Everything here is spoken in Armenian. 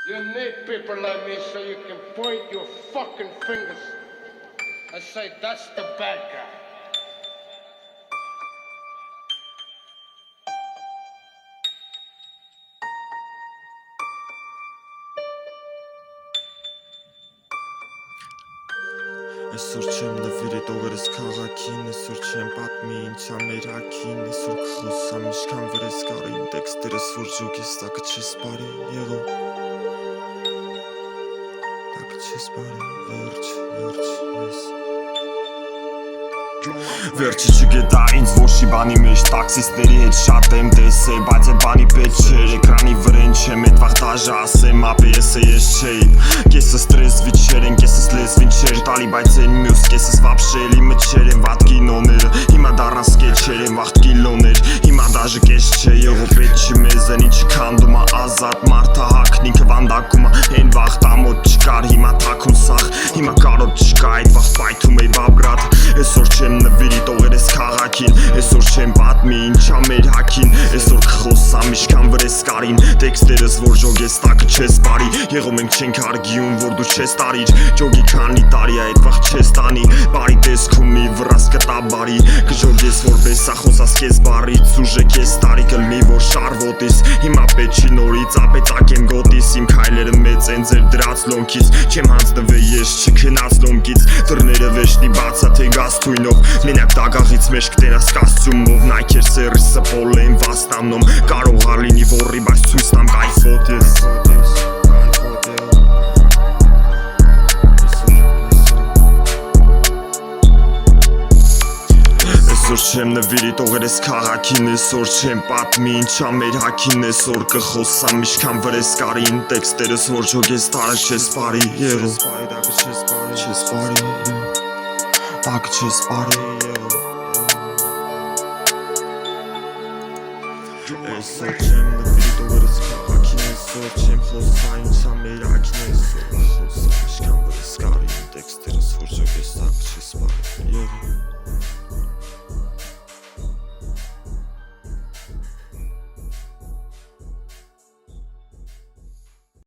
You need people like me so you can point your fucking fingers and say that's the bad guy. Այսօր չեմ նվիրի տողերս քաղաքին, այսօր չեմ պատմի ինչ ամերակին, այսօր կխոսամ ինչքան վրես կարին, տեքստերս որ ժոգես տակը չես բարի, եղո տակը չես բարի, վերջ, ես Վերջը չգետա ինձ որշի բանի մեջ տաքսիստների հետ շատ եմ տեսել, բայց այդ բանի պետ չէր, էկրանի վրեն չեմ, այդ վաղ դաժը ասեմ, ապեսը ես չէի Կեսս ստրեսվի չեր են, կեսս լեզվին չեր տալի, բայց են մյուս, կեսս վապշելի մչեր են վատ կինոները Հիմա դարան սկեչեր են վաղտ կիլոներ, հիմա դաժը կես չէ, եղո պետ չի մեզ են ինչ կանդում ազատ մարդը հակնինքը վանդակում են վաղտ ամոտ չկար, հիմա թակուն սաղ, հիմա կարոտ չկա, այդ վաղ պայթում էի բաբրատ Այսօր չեմ նվիրի տողերս քաղաքին, այսօր չեմ պատմի ինչ ամեր հակին Այսօր կխոսամ ինչքան վրես կարին, տեքստերս որ ժոգես տակը չես բարի Եղո մենք չենք հարգիում, որ դու չես տարիր, ջոգի քանի տարի այդ վաղ չես տանի Բարի տեսք ունի, վրաս կտա բարի, կժոգես որպես սախոսաս կես բարից Ուժը կես տարի կլնի, որ շարվոտիս, հիմա պետ չի նորից, ապետակ եմ գոտիս Իմ քայլերը մեծ են ձեր դրած լոնքից, չեմ հանձնվե ես չքնած լոմքից Դռները վեշնի բացա թե գաստույնով, մենակ դագաղից մեջ կտենաս կաստյումով Նայքեր սերիս սպոլ են վաստանում, կարող արլինի որի, բայց ցույց տամ կայֆոտ ես Այսօր չեմ նվիրի տողերս քաղաքին, այսօր չեմ պատմի ինչ ամեր հակին Այսօր կխոսամ ինչքան վրես կարին, տեքստերս որ ժոգես տարը չես բարի Եղո չես բարի, տակը չես բարի Այսօր չեմ նվիրի տողերս քաղաքին, այսօր չեմ խոսա ինչ ամեր հակին Այսօր